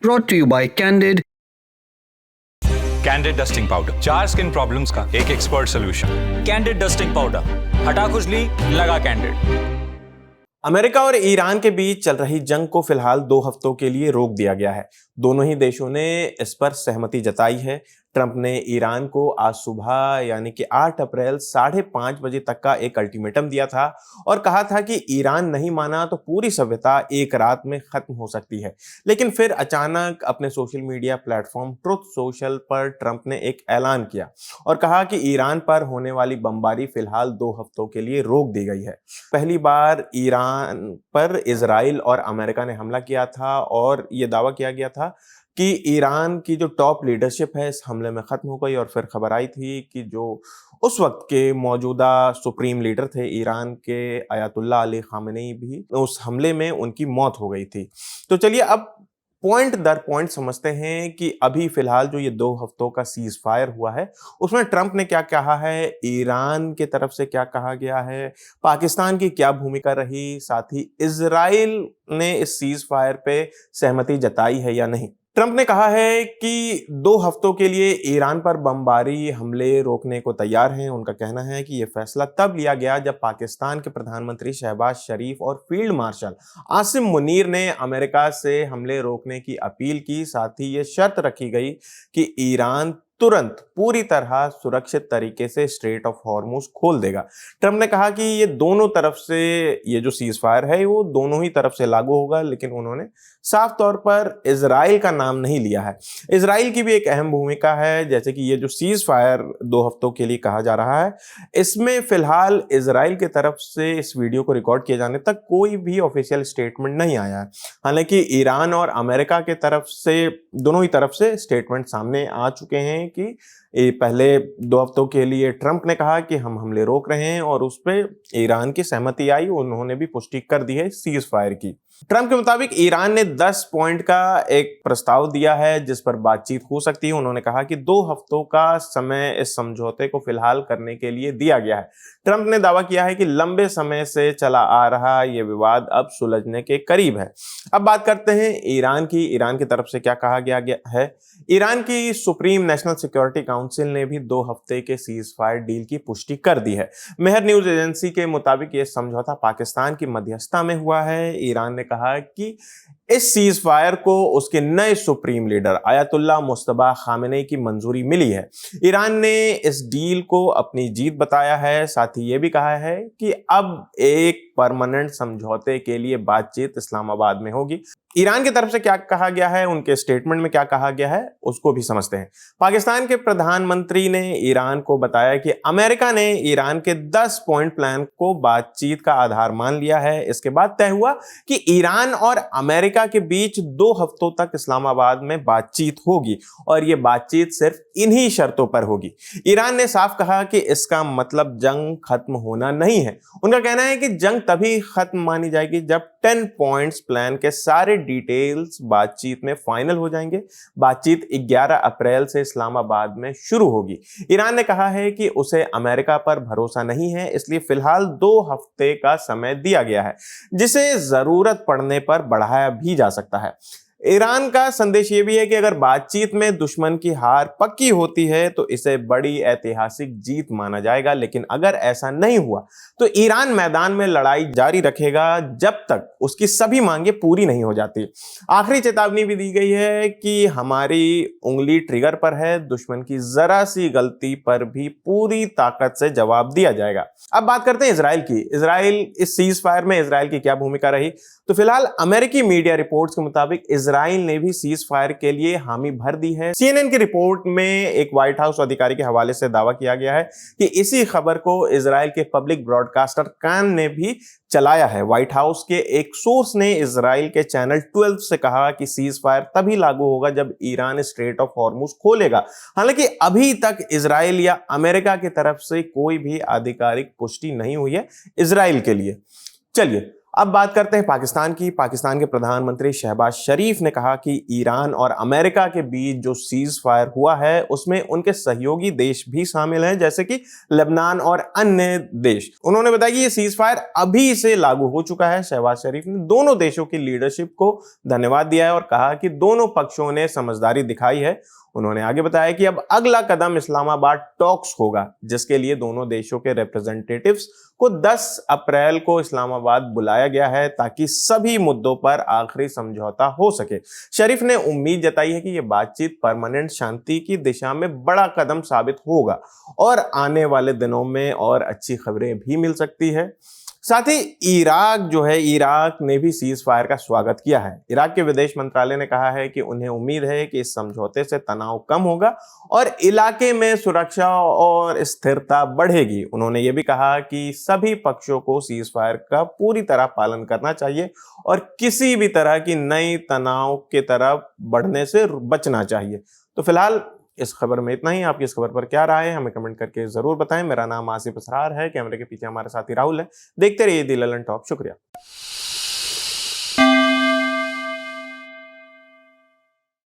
brought to you by Candid. Candid dusting powder, 4 skin problems का एक expert solution. Candid dusting powder, हटा खुजली, लगा कैंडिड। अमेरिका और ईरान के बीच चल रही जंग को फिलहाल 2 हफ्तों के लिए रोक दिया गया है। दोनों ही देशों ने इस पर सहमति जताई है। ट्रंप ने ईरान को आज सुबह यानी कि 8 अप्रैल 5:30 बजे तक का एक अल्टीमेटम दिया था और कहा था कि ईरान नहीं माना तो पूरी सभ्यता एक रात में खत्म हो सकती है। लेकिन फिर अचानक अपने social media platform truth social पर ट्रंप ने एक ऐलान किया और कहा कि ईरान पर होने वाली बमबारी फिलहाल 2 हफ्तों के लिए रोक दी गई है। पहली बार ईरान पर इजराइल और अमेरिका ने हमला किया था और ये दावा किया गया था कि ईरान की जो टॉप लीडरशिप है इस हमले में खत्म हो गई। और फिर खबर आई थी कि जो उस वक्त के मौजूदा सुप्रीम लीडर थे ईरान के, अयातुल्ला अली खामेनी, भी उस हमले में उनकी मौत हो गई थी। तो चलिए अब पॉइंट दर पॉइंट समझते हैं कि अभी फिलहाल जो ये 2 हफ्तों का सीज फायर हुआ है उसमें ट्रंप ने क्या कहा है, ईरान की तरफ से क्या कहा गया है, पाकिस्तान की क्या भूमिका रही, साथ ही इजराइल ने इस सीज फायर पे सहमति जताई है या नहीं। ट्रंप ने कहा है कि 2 हफ्तों के लिए ईरान पर बमबारी हमले रोकने को तैयार हैं। उनका कहना है कि यह फैसला तब लिया गया जब पाकिस्तान के प्रधानमंत्री शहबाज शरीफ और फील्ड मार्शल आसिम मुनीर ने अमेरिका से हमले रोकने की अपील की। साथ ही ये शर्त रखी गई कि ईरान तुरंत पूरी तरह सुरक्षित तरीके से स्ट्रेट ऑफ हॉर्मुज खोल देगा। ट्रंप ने कहा कि ये दोनों तरफ से, ये जो सीज फायर है वो दोनों ही तरफ से लागू होगा, लेकिन उन्होंने साफ तौर पर इजराइल का नाम नहीं लिया है। इजराइल की भी एक अहम भूमिका है, जैसे कि ये जो सीज फायर 2 हफ्तों के लिए कहा जा रहा है इसमें फिलहाल इजराइल की तरफ से इस वीडियो को रिकॉर्ड किए जाने तक कोई भी ऑफिशियल स्टेटमेंट नहीं आया है। हालांकि ईरान और अमेरिका के तरफ से, दोनों ही तरफ से स्टेटमेंट सामने आ चुके हैं कि पहले 2 हफ्तों के लिए ट्रंप ने कहा कि हम हमले रोक रहे हैं और उस पर ईरान की सहमति आई, उन्होंने भी पुष्टि कर दी है सीज फायर की। ट्रंप के मुताबिक ईरान ने 10 पॉइंट का एक प्रस्ताव दिया है जिस पर बातचीत हो सकती है। उन्होंने कहा कि 2 हफ्तों का समय इस समझौते को फिलहाल करने के लिए दिया गया है। ट्रंप ने दावा किया है कि लंबे समय से चला आ रहा यह विवाद अब सुलझने के करीब है। अब बात करते हैं ईरान की। ईरान की तरफ से क्या कहा गया है। ईरान की सुप्रीम नेशनल सिक्योरिटी काउंसिल ने भी 2 हफ्ते के सीज फायर डील की पुष्टि कर दी है। मेहर न्यूज एजेंसी के मुताबिक यह समझौता पाकिस्तान की मध्यस्थता में हुआ है। ईरान ने कहा कि इस सीज फायर को उसके नए supreme leader Ayatollah Mustafa Khamenei की मंजूरी मिली है। ईरान ने इस डील को अपनी जीत बताया है। साथ ही यह भी कहा है कि अब एक परमानेंट समझौते के लिए बातचीत इस्लामाबाद में होगी। ईरान की तरफ से क्या कहा गया है, उनके स्टेटमेंट में क्या कहा गया है, उसको भी समझते हैं। पाकिस्तान के प्रधानमंत्री ने ईरान को बताया कि अमेरिका ने ईरान के 10 पॉइंट प्लान को बातचीत का आधार मान लिया है। इसके बाद तय हुआ कि ईरान और अमेरिका के बीच 2 हफ्तों तक इस्लामाबाद में बातचीत होगी और यह बातचीत सिर्फ इन्हीं शर्तों पर होगी। ईरान ने साफ कहा कि इसका मतलब जंग खत्म होना नहीं है। उनका कहना है कि जंग तभी खत्म मानी जाएगी जब 10 पॉइंट्स प्लान के सारे डिटेल्स बातचीत में फाइनल हो जाएंगे। बातचीत 11 अप्रैल से इस्लामाबाद में शुरू होगी। ईरान ने कहा है कि उसे अमेरिका पर भरोसा नहीं है, इसलिए फिलहाल 2 हफ्ते का समय दिया गया है, जिसे जरूरत पड़ने पर बढ़ाया भी जा सकता है। ईरान का संदेश ये भी है कि अगर बातचीत में दुश्मन की हार पक्की होती है तो इसे बड़ी ऐतिहासिक जीत माना जाएगा, लेकिन अगर ऐसा नहीं हुआ तो ईरान मैदान में लड़ाई जारी रखेगा जब तक उसकी सभी मांगे पूरी नहीं हो जाती। आखिरी चेतावनी भी दी गई है कि हमारी उंगली ट्रिगर पर है, दुश्मन की जरा सी गलती पर भी पूरी ताकत से जवाब दिया जाएगा। अब बात करते हैं इजराइल की। इजराइल इस सीज फायर में इजराइल की क्या भूमिका रही, तो फिलहाल अमेरिकी मीडिया रिपोर्ट्स के मुताबिक इजराइल ने भी सीज फायर के लिए हामी भर दी है। सीएनएन की रिपोर्ट में एक व्हाइट हाउस अधिकारी के हवाले से दावा किया गया है कि इसी खबर को इजराइल के पब्लिक ब्रॉडकास्टर कान ने भी चलाया है। व्हाइट हाउस के एक सोर्स ने इजराइल के चैनल 12 से कहा कि सीज फायर तभी लागू होगा जब ईरान स्ट्रेट ऑफ हॉर्मुज खोलेगा। हालांकि अभी तक इजराइल या अमेरिका की तरफ से कोई भी आधिकारिक पुष्टि नहीं हुई है इजराइल के लिए। चलिए अब बात करते हैं पाकिस्तान की। पाकिस्तान के प्रधानमंत्री शहबाज शरीफ ने कहा कि ईरान और अमेरिका के बीच जो सीज फायर हुआ है उसमें उनके सहयोगी देश भी शामिल हैं, जैसे कि लेबनान और अन्य देश। उन्होंने बताया कि ये सीज फायर अभी से लागू हो चुका है। शहबाज शरीफ ने दोनों देशों की लीडरशिप को धन्यवाद दिया है और कहा कि दोनों पक्षों ने समझदारी दिखाई है। उन्होंने आगे बताया कि अब अगला कदम इस्लामाबाद टॉक्स होगा, जिसके लिए दोनों देशों के रिप्रेजेंटेटिव्स को 10 अप्रैल को इस्लामाबाद बुलाया गया है ताकि सभी मुद्दों पर आखिरी समझौता हो सके। शरीफ ने उम्मीद जताई है कि यह बातचीत परमानेंट शांति की दिशा में बड़ा कदम साबित होगा और आने वाले दिनों में और अच्छी खबरें भी मिल सकती है। साथ ही इराक ने भी सीज फायर का स्वागत किया है। इराक के विदेश मंत्रालय ने कहा है कि उन्हें उम्मीद है कि इस समझौते से तनाव कम होगा और इलाके में सुरक्षा और स्थिरता बढ़ेगी। उन्होंने ये भी कहा कि सभी पक्षों को सीज फायर का पूरी तरह पालन करना चाहिए और किसी भी तरह की नई तनाव की तरफ बढ़ने से बचना चाहिए। तो फिलहाल इस खबर में इतना ही। आपकी इस खबर पर क्या राय है हमें कमेंट करके जरूर बताएं। मेरा नाम आसिफ असरार है, कैमरे के पीछे हमारे साथी राहुल है। देखते रहिए दी ललन टॉप। शुक्रिया।